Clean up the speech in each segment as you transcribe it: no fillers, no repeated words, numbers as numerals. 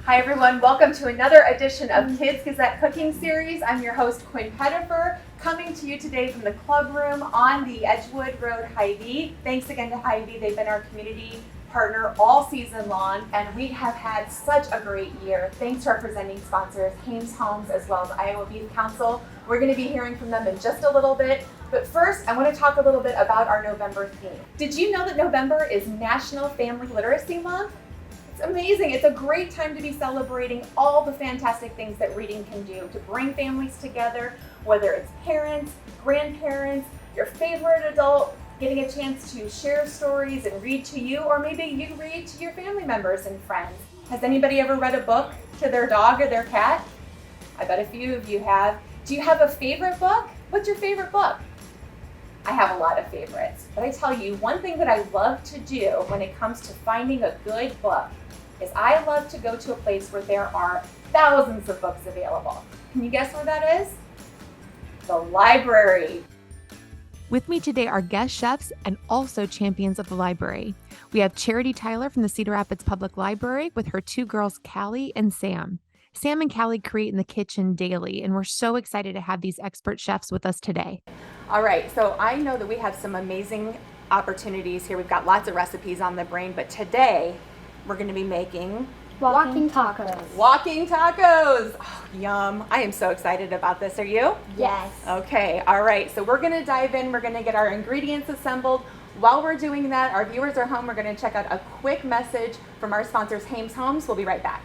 Hi everyone, welcome to another edition of Kids Gazette Cooking Series. I'm your host Quinn Pettifer, coming to you today from the club room on the Edgewood Road Hy-Vee. Thanks again to Hy-Vee, they've been our community partner all season long, and we have had such a great year. Thanks to our presenting sponsors, Hames Homes, as well as Iowa Beef Council. We're going to be hearing from them in just a little bit, but first I want to talk a little bit about our November theme. Did you know that November is National Family Literacy Month? It's amazing. It's a great time to be celebrating all the fantastic things that reading can do to bring families together, whether it's parents, grandparents, your favorite adult, getting a chance to share stories and read to you, or maybe you read to your family members and friends. Has anybody ever read a book to their dog or their cat? I bet a few of you have. Do you have a favorite book? What's your favorite book? I have a lot of favorites, but I tell you, one thing that I love to do when it comes to finding a good book is I love to go to a place where there are thousands of books available. Can you guess where that is? The library. With me today are guest chefs and also champions of the library. We have Charity Tyler from the Cedar Rapids Public Library with her two girls, Callie and Sam. Sam and Callie create in the kitchen daily, and we're so excited to have these expert chefs with us today. All right, so I know that we have some amazing opportunities here. We've got lots of recipes on the brain, but today we're going to be making Walking tacos. walking tacos. Oh, yum. I am so excited about this. Are you? Yes. Okay, all right. So we're going to dive in. We're going to get our ingredients assembled. While we're doing that, our viewers are home. We're going to check out a quick message from our sponsors, Hames Homes. We'll be right back.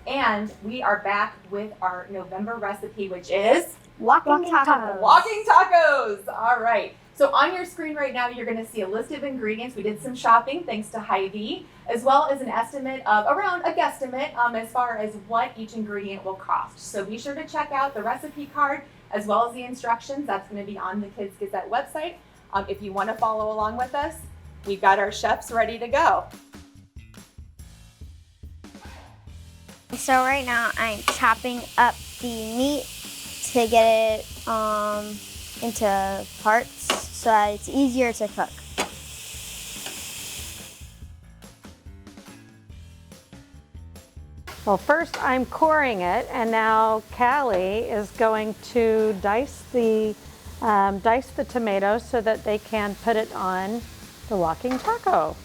And we are back with our November recipe, which is Walking tacos. walking tacos. All right. So on your screen right now, you're going to see a list of ingredients. We did some shopping thanks to Hy-Vee, as well as an estimate of around a guesstimate as far as what each ingredient will cost. So be sure to check out the recipe card as well as the instructions. That's going to be on the Kids Gazette website. If you want to follow along with us, we've got our chefs ready to go. So right now I'm chopping up the meat to get it into parts so that it's easier to cook. Well, first I'm coring it, and now Callie is going to dice the tomatoes so that they can put it on the walking taco.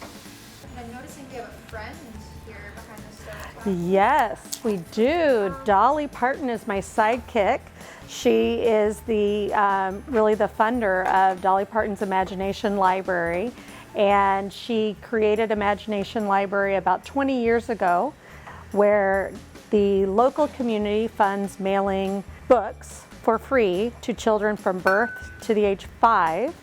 I'm noticing you have a friend here behind the stove. Yes, we do. Dolly Parton is my sidekick. She is the really the funder of Dolly Parton's Imagination Library, and she created Imagination Library about 20 years ago, where the local community funds mailing books for free to children from birth to the age 5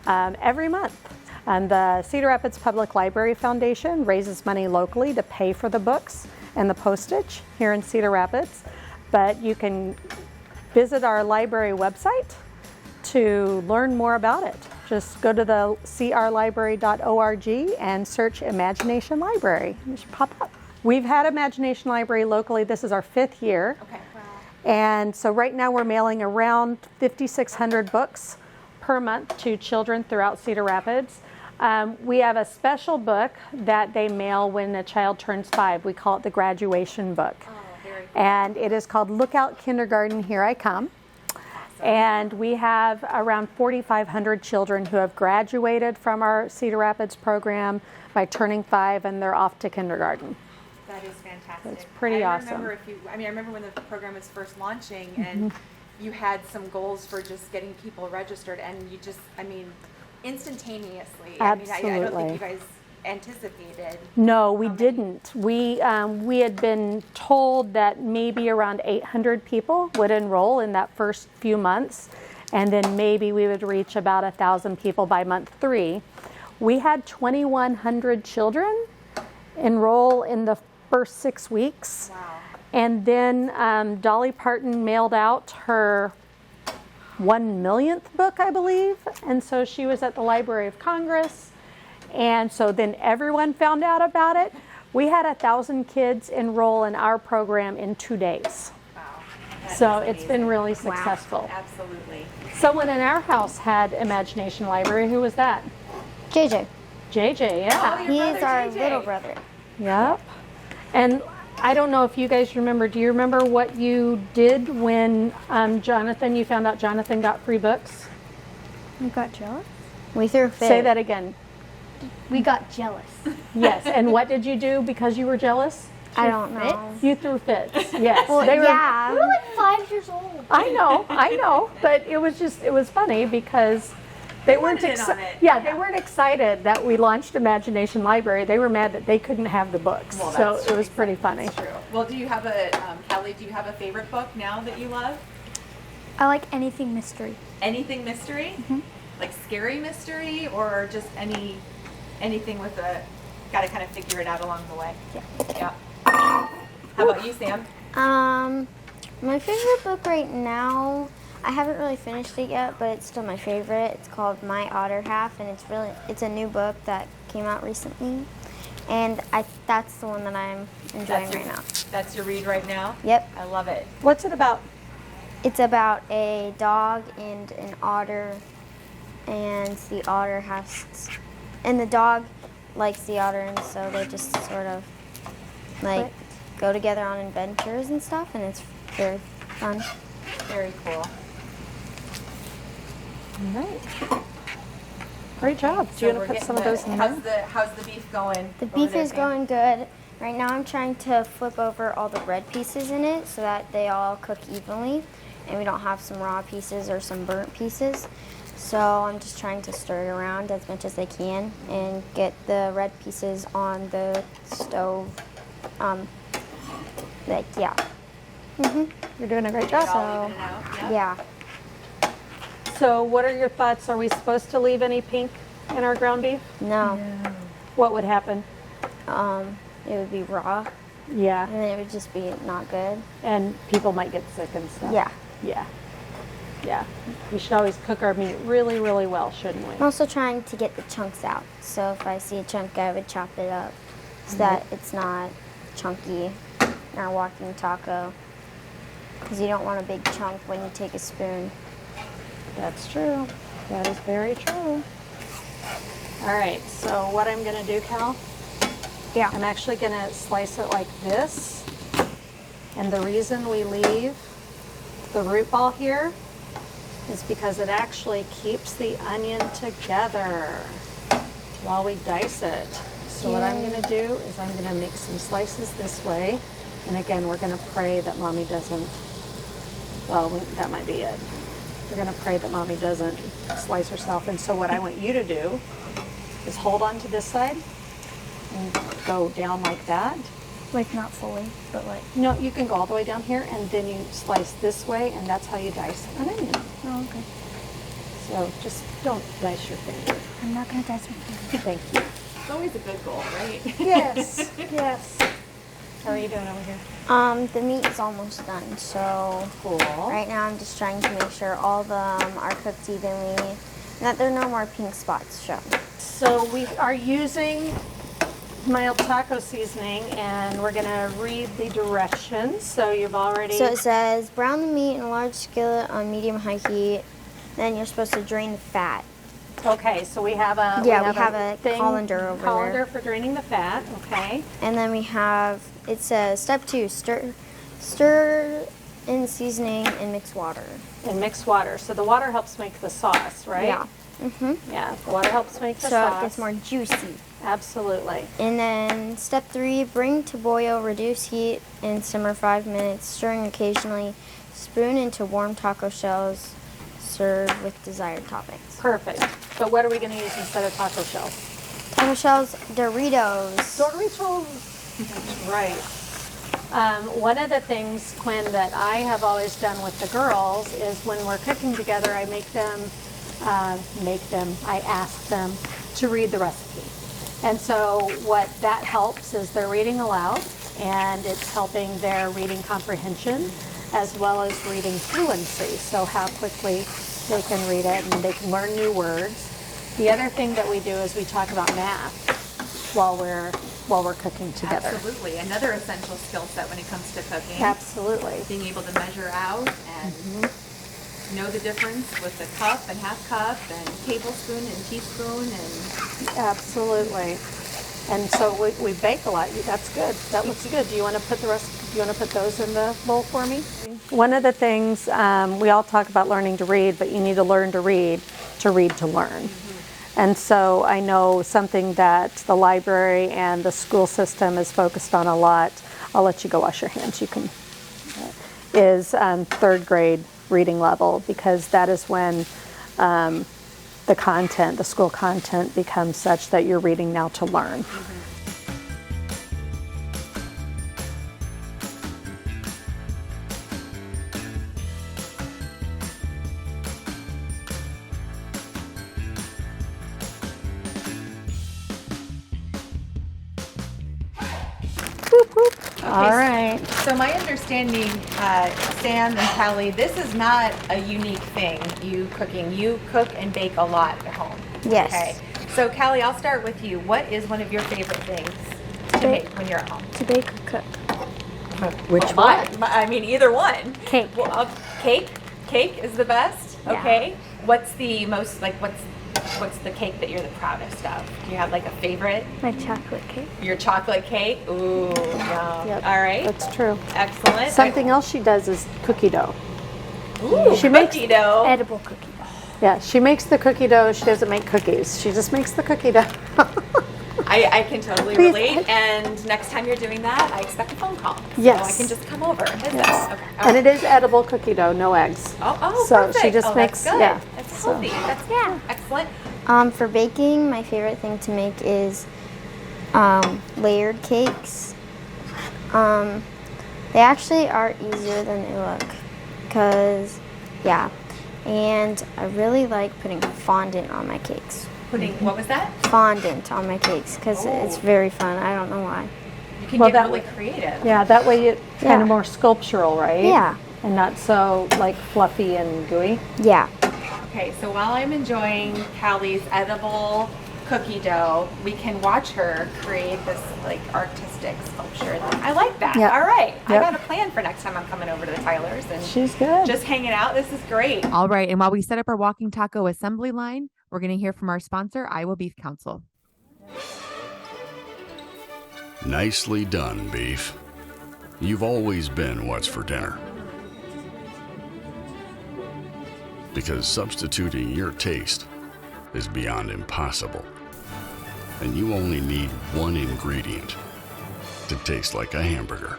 every month. And the Cedar Rapids Public Library Foundation raises money locally to pay for the books and the postage here in Cedar Rapids. But you can visit our library website to learn more about it. Just go to the crlibrary.org and search Imagination Library. It should pop up. We've had Imagination Library locally. This is our 5th year. Okay. And so right now we're mailing around 5,600 books per month to children throughout Cedar Rapids. We have a special book that they mail when a child turns 5. We call it the graduation book. Oh, very cool. And it is called Look Out Kindergarten, Here I Come. Awesome. And we have around 4,500 children who have graduated from our Cedar Rapids program by turning 5, and they're off to kindergarten. That is fantastic. It's pretty awesome. I remember when the program was first launching and you had some goals for just getting people registered, and you just, instantaneously. Absolutely. I don't think you guys anticipated. No, we didn't. We had been told that maybe around 800 people would enroll in that first few months, and then maybe we would reach about 1,000 people by month 3. We had 2,100 children enroll in the first 6 weeks. Wow. And then Dolly Parton mailed out her 1 millionth book, I believe. And so she was at the Library of Congress. And so then everyone found out about it. We had 1,000 kids enroll in our program in 2 days. Wow. That So is it's been amazing. really successful. Absolutely. Someone in our house had Imagination Library. Who was that? JJ. JJ, yeah. Oh, your He brother, is our JJ. little brother. Yep. And I don't know if you guys remember, do you remember what you did when you found out Jonathan got free books? We got jealous? We threw a fit. Say that again. We got jealous. Yes. And what did you do because you were jealous? I don't know. You threw fits. Yes. Well, They were- yeah. We were like 5 years old. I know. But it was funny because they weren't wanted in on excited. it. Yeah, they weren't excited that we launched Imagination Library. They were mad that they couldn't have the books. Well, So that's it was pretty funny. True. Well, do you have a, Kelly, do you have a favorite book now that you love? I like anything mystery. Anything mystery? Like scary mystery or just anything with a, gotta kind of figure it out along the way? Yeah. How about you, Sam? My favorite book right now, I haven't really finished it yet, but it's still my favorite. It's called My Otter Half, and it's a new book that came out recently, and that's the one that I'm enjoying right now. That's your read right now? Yep. I love it. What's it about? It's about a dog and an otter, and the otter and the dog likes the otter, and so they just sort of like go together on adventures and stuff, and it's very fun. Very cool. All right. Great job. Do you want to put some of those in there? How's the beef going? The over beef there, is Sam? going good. Right now I'm trying to flip over all the red pieces in it so that they all cook evenly and we don't have some raw pieces or some burnt pieces. So I'm just trying to stir it around as much as I can and get the red pieces on the stove. You're doing a great job. All even it out, yeah. Yeah. So what are your thoughts? Are we supposed to leave any pink in our ground beef? No. What would happen? It would be raw Yeah. and it would just be not good. And people might get sick and stuff. Yeah. Yeah. Yeah. We should always cook our meat really, really well, shouldn't we? I'm also trying to get the chunks out. So if I see a chunk, I would chop it up so that it's not chunky in our walking taco. Because you don't want a big chunk when you take a spoon. That's true. That is very true. All right, so what I'm gonna do, Cal, I'm actually gonna slice it like this. And the reason we leave the root ball here is because it actually keeps the onion together while we dice it. So what I'm gonna do is I'm gonna make some slices this way. And again, we're gonna pray that Mommy doesn't, that might be it. We're gonna pray that Mommy doesn't slice herself. And so what I want you to do is hold on to this side and go down like that. Like not fully, but like. No, you can go all the way down here and then you slice this way and that's how you dice an onion. Oh, okay. So just don't dice your finger. I'm not gonna dice my finger. Thank you. It's always a good goal, right? Yes, yes. How are you doing over here? The meat is almost done. So Cool. right now I'm just trying to make sure all of them are cooked evenly and that there are no more pink spots shown. So we are using mild taco seasoning and we're gonna read the directions. So you've already... So it says brown the meat in a large skillet on medium-high heat. Then you're supposed to drain the fat. Okay, so we have a... Yeah, we have a colander over Colander there. for draining the fat, okay. And then we have, it says step 2, stir in seasoning and mix water. And mix water. So the water helps make the sauce, right? Yeah. Yeah, the water helps make the So sauce. it gets more juicy. Absolutely. And then step 3, bring to boil, reduce heat, and simmer 5 minutes, stirring occasionally. Spoon into warm taco shells. Serve with desired toppings. Perfect. But what are we going to use instead of taco shells? Taco shells, Doritos. Doritos. That's right. One of the things, Quinn, that I have always done with the girls is when we're cooking together, I I ask them to read the recipe. And so what that helps is they're reading aloud and it's helping their reading comprehension as well as reading fluency, so how quickly they can read it and they can learn new words. The other thing that we do is we talk about math while we're cooking together. Absolutely. Another essential skill set when it comes to cooking. Absolutely. Being able to measure out and know the difference with the cup and half cup and tablespoon and teaspoon and Absolutely. And so we bake a lot. That's good. That looks good. Do you want to put those in the bowl for me? One of the things we all talk about learning to read, but you need to learn to read to learn. And so I know something that the library and the school system is focused on a lot. I'll let you go wash your hands. You can. Is third grade reading level, because that is when the school content becomes such that you're reading now to learn. All right. So my understanding, Sam and Callie, this is not a unique thing, you cooking. You cook and bake a lot at home. Yes. Okay. So Callie, I'll start with you. What is one of your favorite things to make when you're at home? To bake or cook. Which one? I mean, either one. Cake. Well, cake? Cake is the best? Yeah. Okay. What's the most, like, what's the cake that you're the proudest of? Do you have like a favorite? My chocolate cake. Your chocolate cake? Ooh, yum. Yep, All right. that's true. Excellent. Something else she does is cookie dough. Ooh, she makes cookie dough. Edible cookie dough. Yeah, she makes the cookie dough. She doesn't make cookies. She just makes the cookie dough. I can totally Please. relate. And next time you're doing that, I expect a phone call. Yes. So I can just come over. Is Yes. it? Okay. And it is edible cookie dough, no eggs. Oh, so perfect. she just oh, makes that's good. yeah. That's so- healthy. That's excellent. For baking, my favorite thing to make is layered cakes. They actually are easier than they look, and I really like putting fondant on my cakes. Putting, what was that? Fondant on my cakes, because it's very fun. I don't know why. You can Well, get that really way- creative. Yeah, that way it's kind Yeah. of more sculptural, right? Yeah. And not so like fluffy and gooey. Yeah. Okay, so while I'm enjoying Callie's edible cookie dough, we can watch her create this like artistic sculpture. I like that. Yep. All right. I Yep. got a plan for next time I'm coming over to the Tylers and She's good. just hanging out. This is great. All right. And while we set up our walking taco assembly line, we're going to hear from our sponsor, Iowa Beef Council. Nicely done, beef. You've always been what's for dinner. Because substituting your taste is beyond impossible. And you only need one ingredient to taste like a hamburger.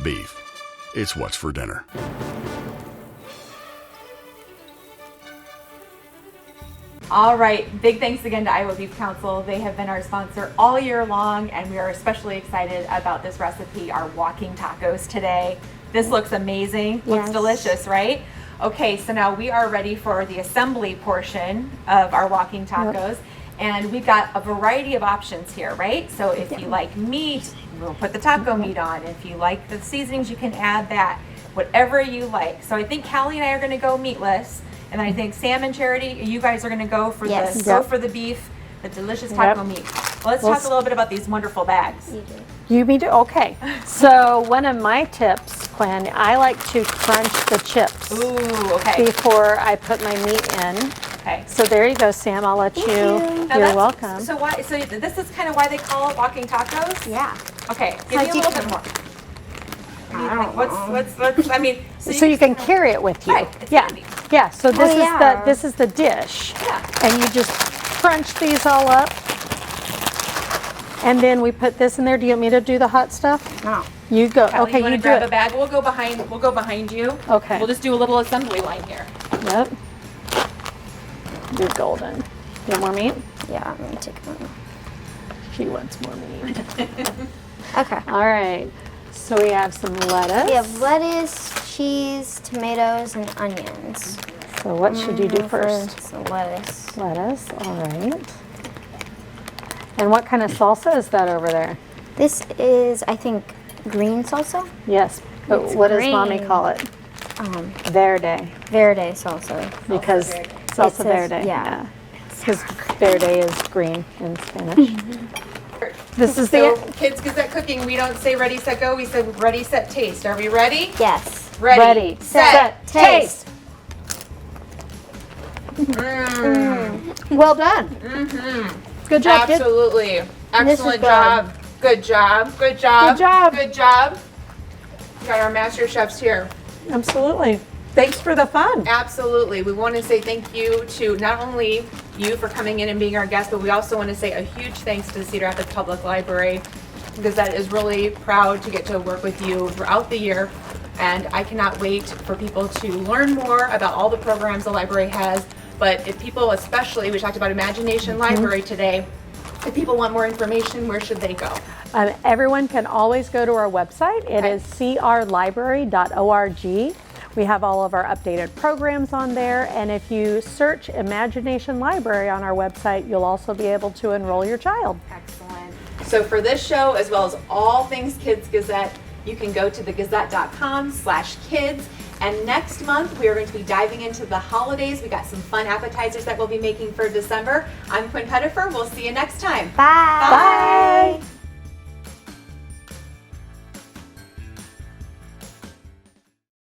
Beef. It's what's for dinner. All right, big thanks again to Iowa Beef Council. They have been our sponsor all year long, and we are especially excited about this recipe, our walking tacos today. This looks amazing, looks Yes. delicious, right? Okay, so now we are ready for the assembly portion of our walking tacos. And we've got a variety of options here, right? So if you like meat, we'll put the taco meat on. If you like the seasonings, you can add that, whatever you like. So I think Callie and I are gonna go meatless. And then I think Sam and Charity, you guys are gonna go for Yes. the beef, the delicious taco meat. Well, let's Well, talk a little bit about these wonderful bags. You mean to? Okay. So one of my tips, Quinn, I like to crunch the chips Ooh, okay, before I put my meat in. okay. So there you go, Sam. I'll let you. Now You're that's- welcome. So why? So this is kind of why they call it walking tacos. Yeah. Okay, give me a little bit more. I don't What's? I mean, So you can carry it with you. Right, it's Yeah. handy. Yeah. So this yeah. this is the dish. Yeah. And you just crunch these all up. And then we put this in there. Do you want me to do the hot stuff? No. You go. Kelly, Okay, you want you to do grab a it. bag? We'll go behind you. Okay. We'll just do a little assembly line here. Yep. You're golden. You want more meat? Yeah, I'm gonna take one. She wants more meat. Okay. All right. So we have some lettuce. We have lettuce, cheese, tomatoes, and onions. So what should you do first? So lettuce. Lettuce. All right. And what kind of salsa is that over there? This is, I think, green salsa. Yes, but It's what does Mommy green. call it? Verde, Verde salsa. because verde. salsa It says- verde. yeah. Because verde is green in Spanish. This is So, the Kids Gazette Cooking, we don't say ready, set, go. We say ready, set, taste. Are we ready? Yes. Ready, set, taste. well done. Good job, kids. Absolutely. this is Excellent good. job. Good job. Good job. Good job. Good job. Got our master chefs here. Absolutely. Thanks for the fun. Absolutely. We want to say thank you to not only you for coming in and being our guest, but we also want to say a huge thanks to the Cedar Rapids Public Library. Gazette is really proud to get to work with you throughout the year, and I cannot wait for people to learn more about all the programs the library has. But if people, especially, we talked about Imagination Library today, if people want more information, where should they go? Everyone can always go to our website. It Okay. is crlibrary.org. We have all of our updated programs on there, and if you search Imagination Library on our website, you'll also be able to enroll your child. Excellent. So for this show, as well as all things Kids Gazette, you can go to thegazette.com/kids. And next month, we are going to be diving into the holidays. We got some fun appetizers that we'll be making for December. I'm Quinn Pettifer. We'll see you next time. Bye. Bye.